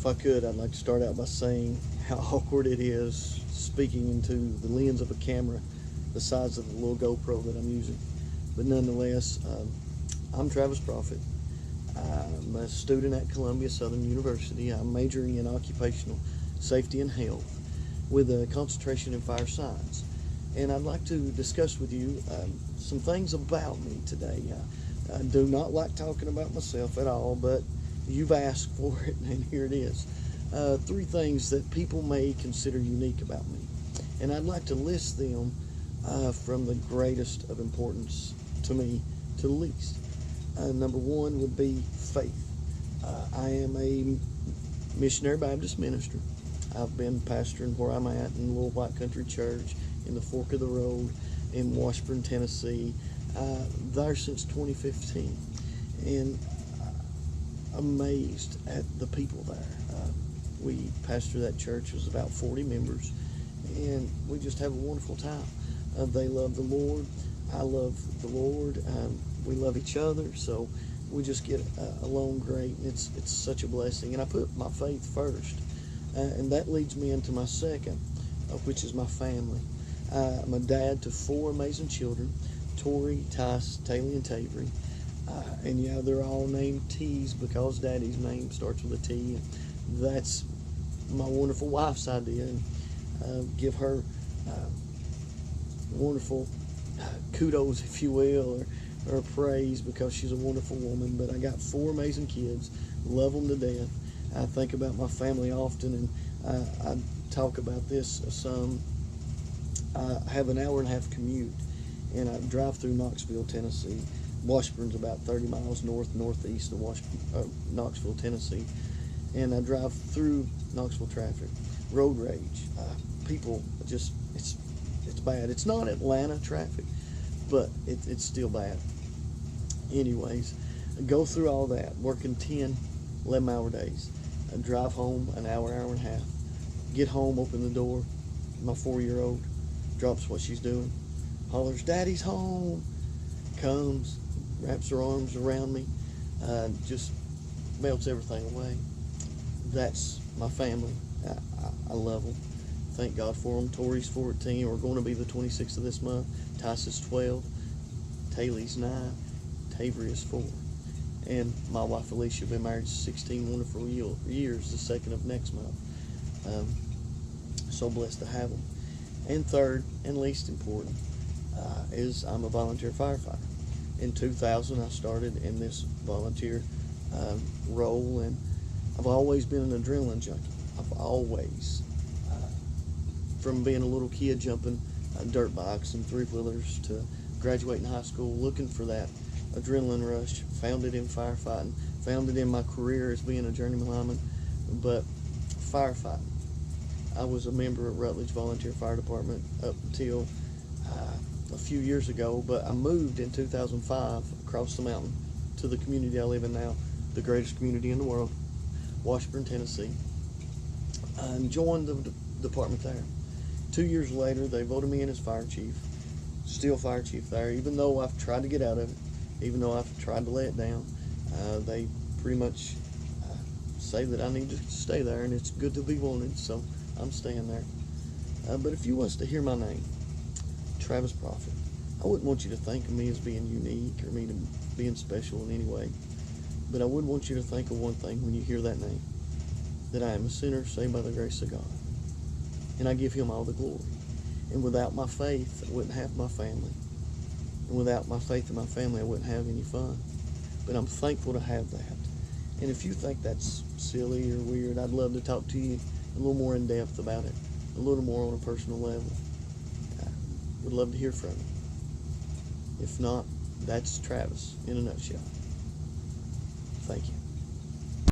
If I could, I'd like to start out by saying how awkward it is speaking into the lens of a camera the size of the little GoPro that I'm using. But nonetheless, I'm Travis Prophet. I'm a student at Columbia Southern University. I'm majoring in occupational safety and health with a concentration in fire science. And I'd like to discuss with you some things about me today. I do not like talking about myself at all, but you've asked for it, and here it is. 3 things that people may consider unique about me. And I'd like to list them from the greatest of importance to me to the least. Number 1 would be faith. I am a missionary Baptist minister. I've been pastoring where I'm at in Little White Country Church in the Fork of the Road in Washburn, Tennessee, there since 2015. And amazed at the people there. We pastor that church. There's about 40 members, and we just have a wonderful time. They love the Lord. I love the Lord. We love each other, so we just get along great. It's such a blessing, and I put my faith first, and that leads me into my second, which is my family. I'm a dad to 4 amazing children: Tori, Tice, Taylor, and Tavery. And yeah, they're all named T's because Daddy's name starts with a T. And that's my wonderful wife's idea, and give her wonderful kudos, if you will, or praise, because she's a wonderful woman. But I got 4 amazing kids, love them to death. I think about my family often, and I talk about this some. I have an hour-and-a-half commute, and I drive through Knoxville, Tennessee. Washburn's about 30 miles northeast of Knoxville, Tennessee. And I drive through Knoxville traffic, road rage. People just, it's bad. It's not Atlanta traffic, but it's still bad. Anyways, I go through all that, working 10, 11-hour days. I drive home an hour and a half. Get home, open the door. My 4-year-old drops what she's doing, hollers, "Daddy's home." Comes, wraps her arms around me, just melts everything away. That's my family. I love them. Thank God for them. Tori's 14. We're going to be the 26th of this month. Tice is 12. Taylor's 9. Tavery is 4. And my wife Alicia have been married 16 wonderful years, the 2nd of next month. So blessed to have them. And third, and least important, is I'm a volunteer firefighter. In 2000, I started in this volunteer role, and I've always been an adrenaline junkie. I've always, from being a little kid jumping dirt bikes and 3-wheelers to graduating high school, looking for that adrenaline rush, found it in firefighting, found it in my career as being a journeyman lineman, but firefighting. I was a member of Rutledge Volunteer Fire Department up until a few years ago, but I moved in 2005 across the mountain to the community I live in now, the greatest community in the world, Washburn, Tennessee, and joined the department there. 2 years later, they voted me in as fire chief, still fire chief there, even though I've tried to get out of it, even though I've tried to lay it down. They pretty much say that I need to stay there, and it's good to be wanted, so I'm staying there. But if you was to hear my name, Travis Prophet, I wouldn't want you to think of me as being unique or me being special in any way. But I would want you to think of one thing when you hear that name: that I am a sinner saved by the grace of God. And I give Him all the glory. And without my faith, I wouldn't have my family. And without my faith in my family, I wouldn't have any fun. But I'm thankful to have that. And if you think that's silly or weird, I'd love to talk to you a little more in depth about it, a little more on a personal level. Would love to hear from you. If not, that's Travis in a nutshell. Thank you.